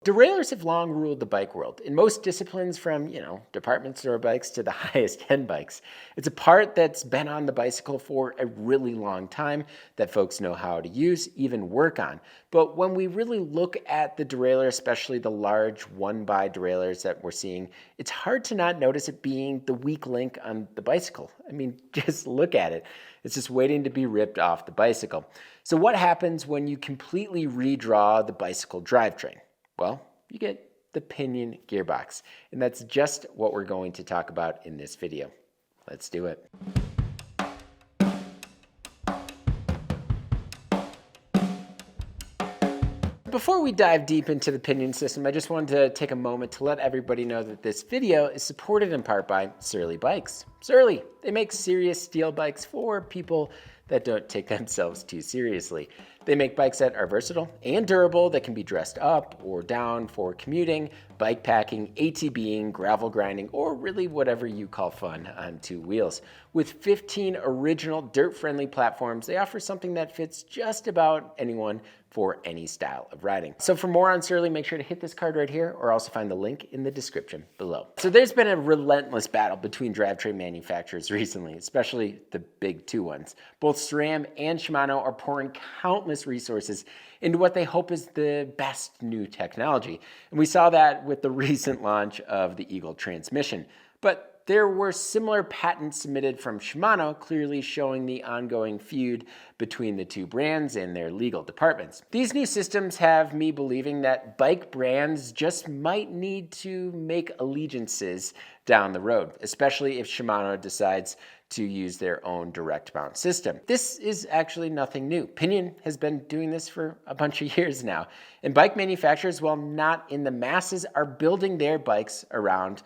Derailleurs have long ruled the bike world in most disciplines from, department store bikes to the highest end bikes. It's a part that's been on the bicycle for a really long time that folks know how to use, even work on. But when we really look at the derailleur, especially the large 1x derailleurs that we're seeing, it's hard to not notice it being the weak link on the bicycle. I mean, just look at it. It's just waiting to be ripped off the bicycle. So what happens when you completely redraw the bicycle drivetrain? Well, you get the Pinion Gearbox, and that's just what we're going to talk about in this video. Let's do it. Before we dive deep into the Pinion system, I just wanted to take a moment to let everybody know that this video is supported in part by Surly Bikes. Surly, they make serious steel bikes for people that don't take themselves too seriously. They make bikes that are versatile and durable, that can be dressed up or down for commuting, bike packing, ATVing, gravel grinding, or really whatever you call fun on two wheels. With 15 original dirt-friendly platforms, they offer something that fits just about anyone for any style of riding. So for more on Surly, make sure to hit this card right here or also find the link in the description below. So there's been a relentless battle between drivetrain manufacturers recently, especially the big two ones. Both SRAM and Shimano are pouring countless resources into what they hope is the best new technology. And we saw that with the recent launch of the Eagle transmission. But there were similar patents submitted from Shimano, clearly showing the ongoing feud between the two brands and their legal departments. These new systems have me believing that bike brands just might need to make allegiances down the road, especially if Shimano decides to use their own direct mount system. This is actually nothing new. Pinion has been doing this for a bunch of years now. And bike manufacturers, while not in the masses, are building their bikes around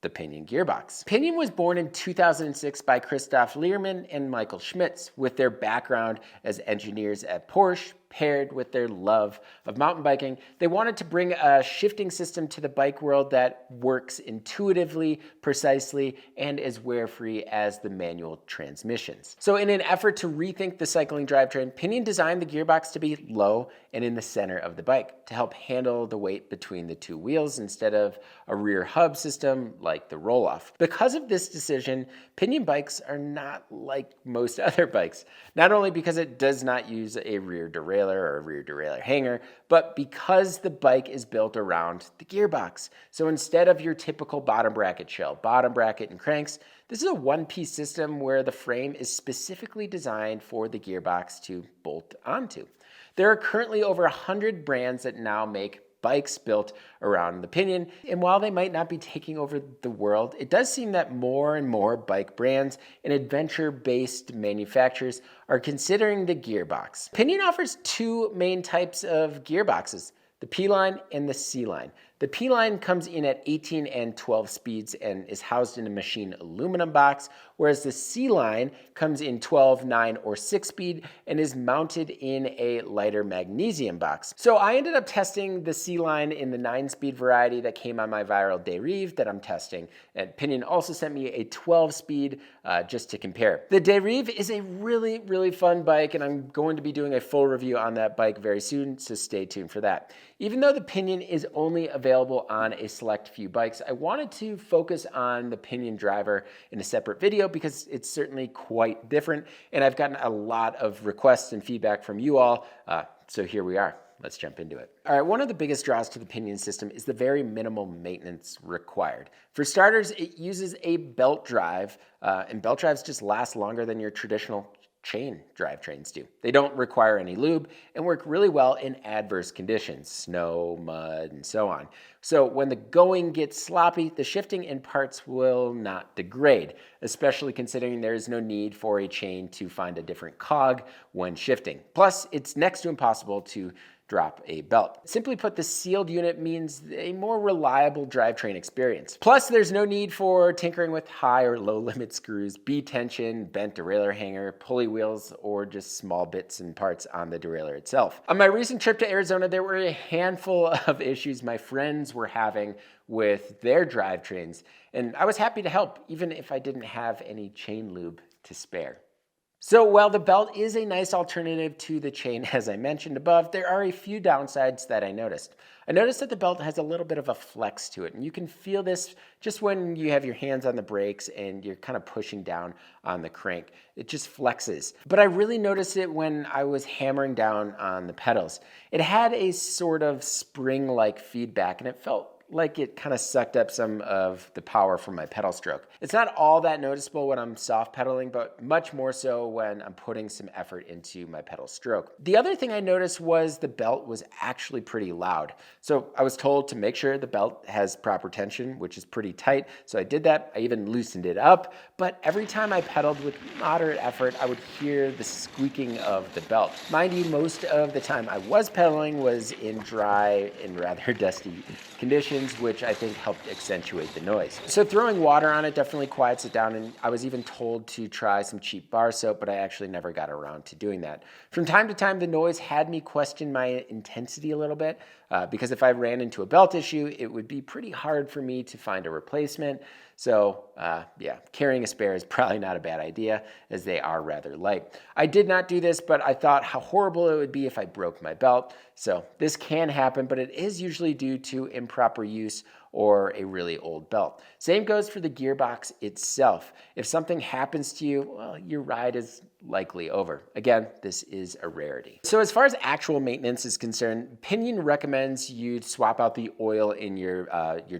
the Pinion Gearbox. Pinion was born in 2006 by Christoph Lehrmann and Michael Schmitz, with their background as engineers at Porsche paired with their love of mountain biking. They wanted to bring a shifting system to the bike world that works intuitively, precisely, and as wear-free as the manual transmissions. So in an effort to rethink the cycling drivetrain, Pinion designed the gearbox to be low and in the center of the bike to help handle the weight between the two wheels instead of a rear hub system like the roll-off. Because of this decision, Pinion bikes are not like most other bikes, not only because it does not use a rear derailleur or a rear derailleur hanger, but because the bike is built around the gearbox. So instead of your typical bottom bracket shell, bottom bracket and cranks, this is a one-piece system where the frame is specifically designed for the gearbox to bolt onto. There are currently over 100 brands that now make bikes built around the Pinion, and while they might not be taking over the world, it does seem that more and more bike brands and adventure-based manufacturers are considering the gearbox. Pinion offers two main types of gearboxes, the P-line and the C-line. The P-line comes in at 18 and 12 speeds and is housed in a machined aluminum box, whereas the C-line comes in 12, 9, or 6 speed and is mounted in a lighter magnesium box. So I ended up testing the C-line in the 9-speed variety that came on my viral derive that I'm testing, and Pinion also sent me a 12-speed just to compare. The derive is a really, really fun bike, and I'm going to be doing a full review on that bike very soon, so stay tuned for that. Even though the Pinion is only available on a select few bikes, I wanted to focus on the Pinion driver in a separate video because it's certainly quite different, and I've gotten a lot of requests and feedback from you all, so here we are. Let's jump into it. All right, one of the biggest draws to the Pinion system is the very minimal maintenance required. For starters, it uses a belt drive, and belt drives just last longer than your traditional chain drivetrains do. They don't require any lube and work really well in adverse conditions, snow, mud, and so on. So when the going gets sloppy, the shifting and parts will not degrade, especially considering there is no need for a chain to find a different cog when shifting. Plus, it's next to impossible to drop a belt. Simply put, the sealed unit means a more reliable drivetrain experience. Plus, there's no need for tinkering with high or low limit screws, B-tension, bent derailleur hanger, pulley wheels, or just small bits and parts on the derailleur itself. On my recent trip to Arizona, there were a handful of issues my friends were having with their drivetrains, and I was happy to help, even if I didn't have any chain lube to spare. So while the belt is a nice alternative to the chain, as I mentioned above, there are a few downsides that I noticed. I noticed that the belt has a little bit of a flex to it, and you can feel this just when you have your hands on the brakes and you're kind of pushing down on the crank. It just flexes. But I really noticed it when I was hammering down on the pedals. It had a sort of spring-like feedback, and it felt like it kind of sucked up some of the power from my pedal stroke. It's not all that noticeable when I'm soft pedaling, but much more so when I'm putting some effort into my pedal stroke. The other thing I noticed was the belt was actually pretty loud. So I was told to make sure the belt has proper tension, which is pretty tight. So I did that. I even loosened it up, but every time I pedaled with moderate effort, I would hear the squeaking of the belt. Mind you, most of the time I was pedaling was in dry and rather dusty conditions, which I think helped accentuate the noise. So throwing water on it definitely quiets it down, and I was even told to try some cheap bar soap, but I actually never got around to doing that. From time to time, the noise had me question my intensity a little bit, because if I ran into a belt issue, it would be pretty hard for me to find a replacement. So yeah, carrying a spare is probably not a bad idea, as they are rather light. I did not do this, but I thought how horrible it would be if I broke my belt. So this can happen, but it is usually due to improper use or a really old belt. Same goes for the gearbox itself. If something happens to you, well, your ride is likely over. Again, this is a rarity. So as far as actual maintenance is concerned, Pinion recommends you swap out the oil in your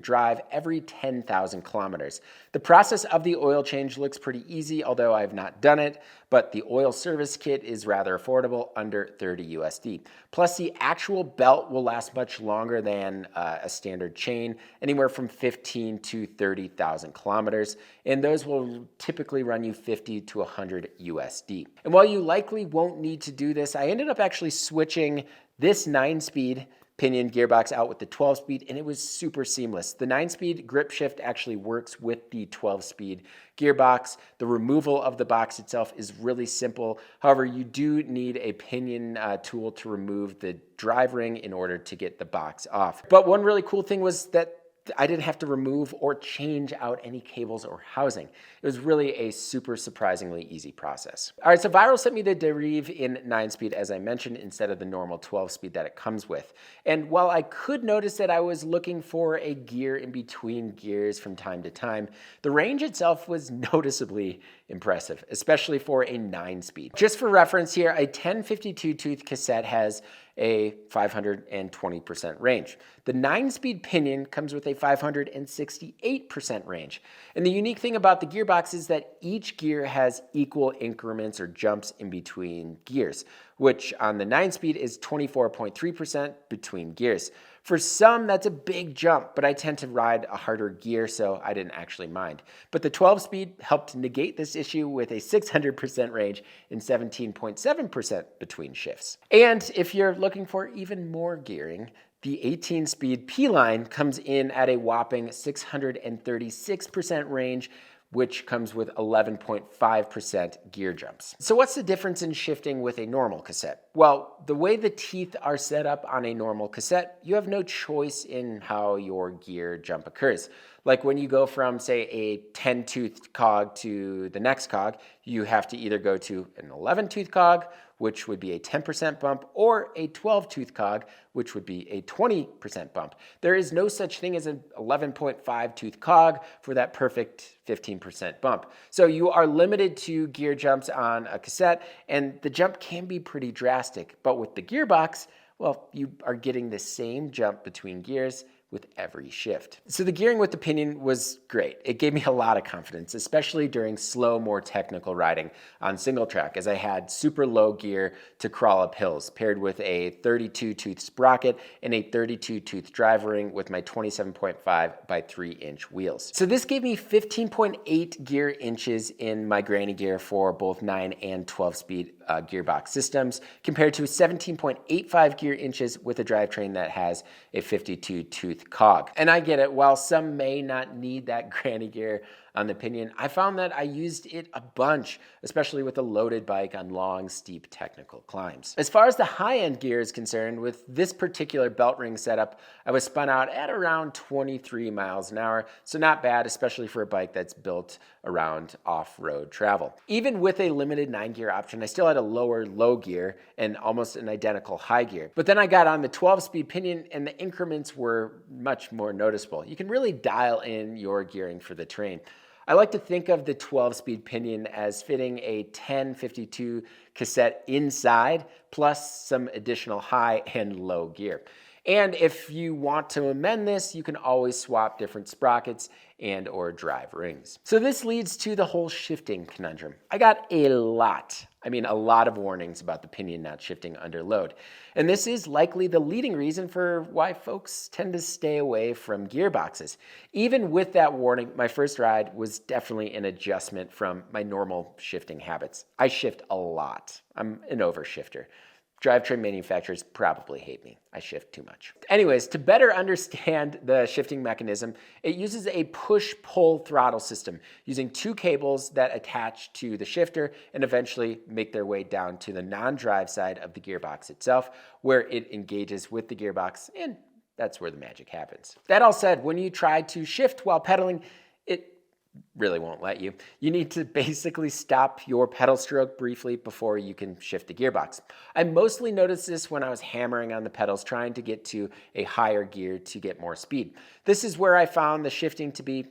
drive every 10,000 kilometers. The process of the oil change looks pretty easy, although I've not done it, but the oil service kit is rather affordable, under 30 USD. Plus the actual belt will last much longer than a standard chain, anywhere from 15 to 30,000 kilometers, and those will typically run you 50 to 100 USD. And while you likely won't need to do this, I ended up actually switching this 9-speed Pinion gearbox out with the 12-speed, and it was super seamless. The 9-speed grip shift actually works with the 12-speed gearbox. The removal of the box itself is really simple. However, you do need a Pinion tool to remove the drive ring in order to get the box off. But one really cool thing was that I didn't have to remove or change out any cables or housing. It was really a super surprisingly easy process. All right, so Viral sent me the Derive in 9-speed, as I mentioned, instead of the normal 12-speed that it comes with. And while I could notice that I was looking for a gear in between gears from time to time, the range itself was noticeably impressive, especially for a 9-speed. Just for reference here, a 1052 tooth cassette has a 520% range. The 9-speed Pinion comes with a 568% range. And the unique thing about the gearbox is that each gear has equal increments or jumps in between gears, which on the 9-speed is 24.3% between gears. For some, that's a big jump, but I tend to ride a harder gear, so I didn't actually mind. But the 12-speed helped negate this issue with a 600% range and 17.7% between shifts. And if you're looking for even more gearing, the 18-speed P-line comes in at a whopping 636% range, which comes with 11.5% gear jumps. So what's the difference in shifting with a normal cassette? Well, the way the teeth are set up on a normal cassette, you have no choice in how your gear jump occurs. Like when you go from, say, a 10-tooth cog to the next cog, you have to either go to an 11-tooth cog, which would be a 10% bump, or a 12-tooth cog, which would be a 20% bump. There is no such thing as an 11.5-tooth cog for that perfect 15% bump. So you are limited to gear jumps on a cassette, and the jump can be pretty drastic. But with the gearbox, well, you are getting the same jump between gears with every shift. So the gearing with the Pinion was great. It gave me a lot of confidence, especially during slow, more technical riding on single track, as I had super low gear to crawl up hills, paired with a 32-tooth sprocket and a 32-tooth drive ring with my 27.5 by 3-inch wheels. So this gave me 15.8 gear inches in my granny gear for both 9 and 12-speed gearbox systems, compared to 17.85 gear inches with a drivetrain that has a 52-tooth cog. And I get it, while some may not need that granny gear, on the Pinion, I found that I used it a bunch, especially with a loaded bike on long, steep technical climbs. As far as the high-end gear is concerned, with this particular belt ring setup, I was spun out at around 23 miles an hour, so not bad, especially for a bike that's built around off-road travel. Even with a limited 9-gear option, I still had a lower low gear and almost an identical high gear. But then I got on the 12-speed Pinion and the increments were much more noticeable. You can really dial in your gearing for the terrain. I like to think of the 12-speed Pinion as fitting a 1052 cassette inside, plus some additional high and low gear. And if you want to amend this, you can always swap different sprockets and or drive rings. So this leads to the whole shifting conundrum. I got a lot of warnings about the Pinion not shifting under load. And this is likely the leading reason for why folks tend to stay away from gearboxes. Even with that warning, my first ride was definitely an adjustment from my normal shifting habits. I shift a lot. I'm an overshifter. Drivetrain manufacturers probably hate me. I shift too much. Anyways, to better understand the shifting mechanism, it uses a push-pull throttle system using 2 cables that attach to the shifter and eventually make their way down to the non-drive side of the gearbox itself, where it engages with the gearbox, and that's where the magic happens. That all said, when you try to shift while pedaling, it really won't let you. You need to basically stop your pedal stroke briefly before you can shift the gearbox. I mostly noticed this when I was hammering on the pedals trying to get to a higher gear to get more speed. This is where I found the shifting to be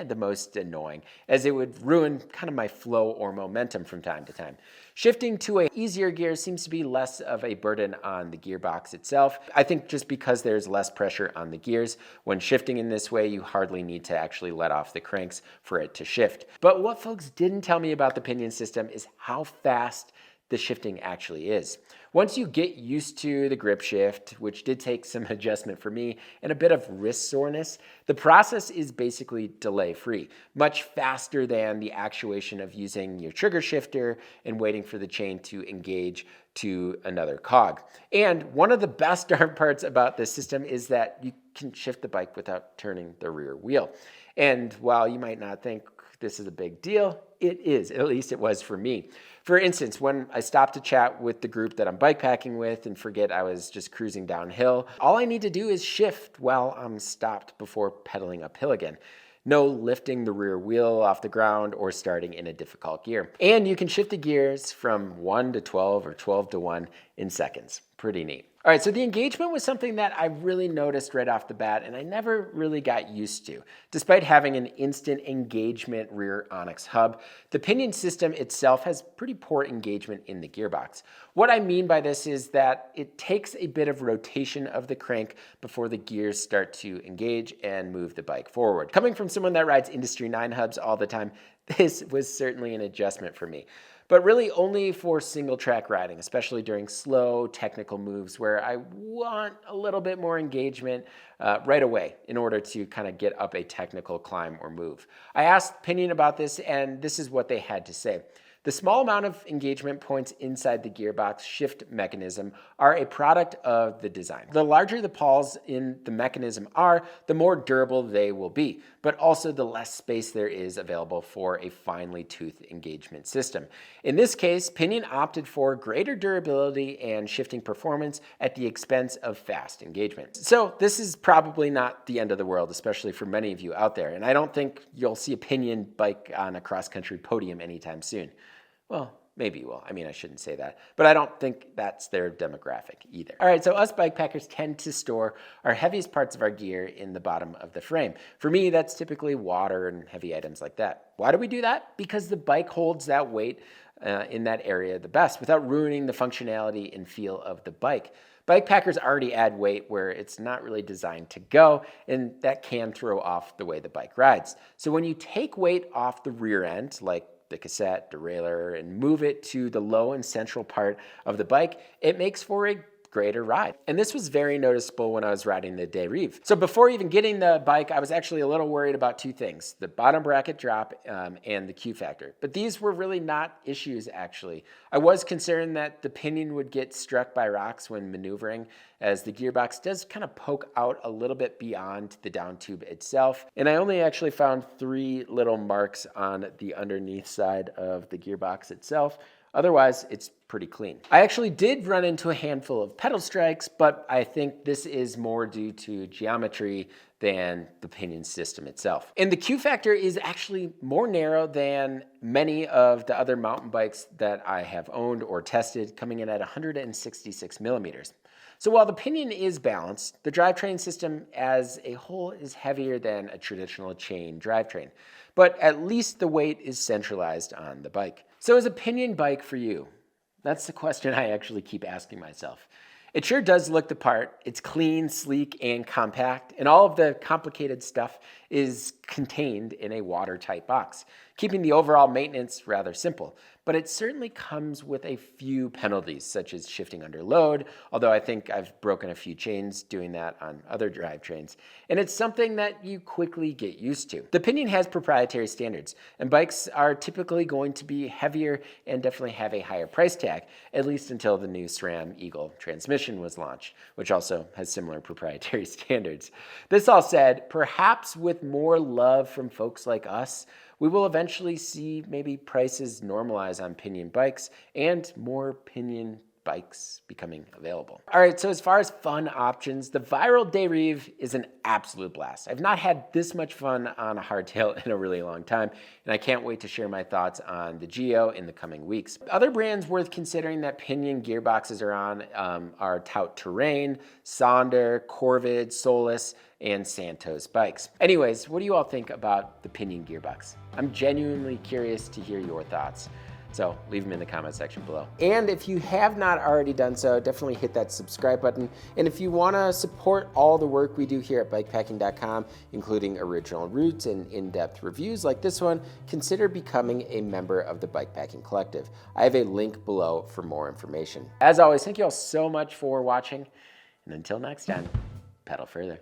the most annoying, as it would ruin kind of my flow or momentum from time to time. Shifting to an easier gear seems to be less of a burden on the gearbox itself. I think just because there's less pressure on the gears, when shifting in this way, you hardly need to actually let off the cranks for it to shift. But what folks didn't tell me about the Pinion system is how fast the shifting actually is. Once you get used to the grip shift, which did take some adjustment for me and a bit of wrist soreness, the process is basically delay-free, much faster than the actuation of using your trigger shifter and waiting for the chain to engage to another cog. And one of the best darn parts about this system is that you can shift the bike without turning the rear wheel. And while you might not think this is a big deal, it is. At least it was for me. For instance, when I stopped to chat with the group that I'm bikepacking with and forget I was just cruising downhill, all I need to do is shift while I'm stopped before pedaling uphill again. No lifting the rear wheel off the ground or starting in a difficult gear. And you can shift the gears from 1 to 12 or 12 to 1 in seconds. Pretty neat. All right, so the engagement was something that I really noticed right off the bat and I never really got used to. Despite having an instant engagement rear Onyx hub, the Pinion system itself has pretty poor engagement in the gearbox. What I mean by this is that it takes a bit of rotation of the crank before the gears start to engage and move the bike forward. Coming from someone that rides Industry 9 hubs all the time, this was certainly an adjustment for me. But really only for single track riding, especially during slow technical moves where I want a little bit more engagement right away in order to kind of get up a technical climb or move. I asked Pinion about this and this is what they had to say. The small amount of engagement points inside the gearbox shift mechanism are a product of the design. The larger the pawls in the mechanism are, the more durable they will be, but also the less space there is available for a finely toothed engagement system. In this case, Pinion opted for greater durability and shifting performance at the expense of fast engagement. So this is probably not the end of the world, especially for many of you out there, and I don't think you'll see a Pinion bike on a cross-country podium anytime soon. Well, maybe you will. I mean, I shouldn't say that, but I don't think that's their demographic either. All right, so us bike packers tend to store our heaviest parts of our gear in the bottom of the frame. For me, that's typically water and heavy items like that. Why do we do that? Because the bike holds that weight in that area the best without ruining the functionality and feel of the bike. Bike packers already add weight where it's not really designed to go, and that can throw off the way the bike rides. So when you take weight off the rear end, like the cassette, derailleur, and move it to the low and central part of the bike, it makes for a greater ride. And this was very noticeable when I was riding the derailleur. So before even getting the bike, I was actually a little worried about two things: the bottom bracket drop and the Q factor. But these were really not issues, actually. I was concerned that the pinion would get struck by rocks when maneuvering, as the gearbox does kind of poke out a little bit beyond the down tube itself. And I only actually found 3 little marks on the underneath side of the gearbox itself. Otherwise, it's pretty clean. I actually did run into a handful of pedal strikes, but I think this is more due to geometry than the pinion system itself. And the Q factor is actually more narrow than many of the other mountain bikes that I have owned or tested, coming in at 166 millimeters. So while the pinion is balanced, the drivetrain system as a whole is heavier than a traditional chain drivetrain, but at least the weight is centralized on the bike. So is a pinion bike for you? That's the question I actually keep asking myself. It sure does look the part. It's clean, sleek, and compact, and all of the complicated stuff is contained in a watertight box, keeping the overall maintenance rather simple. But it certainly comes with a few penalties, such as shifting under load, although I think I've broken a few chains doing that on other drivetrains. And it's something that you quickly get used to. The Pinion has proprietary standards, and bikes are typically going to be heavier and definitely have a higher price tag, at least until the new SRAM Eagle transmission was launched, which also has similar proprietary standards. This all said, perhaps with more love from folks like us, we will eventually see maybe prices normalize on Pinion bikes and more Pinion bikes becoming available. All right, so as far as fun options, the viral derailleur is an absolute blast. I've not had this much fun on a hardtail in a really long time, and I can't wait to share my thoughts on the Geo in the coming weeks. Other brands worth considering that Pinion gearboxes are on are Tout Terrain, Sonder, Corvid, Solus, and Santos bikes. Anyways, what do you all think about the Pinion gearbox? I'm genuinely curious to hear your thoughts. So leave them in the comment section below. And if you have not already done so, definitely hit that subscribe button. And if you want to support all the work we do here at BIKEPACKING.com, including original routes and in-depth reviews like this one, consider becoming a member of the Bikepacking Collective. I have a link below for more information. As always, thank you all so much for watching. And until next time, pedal further.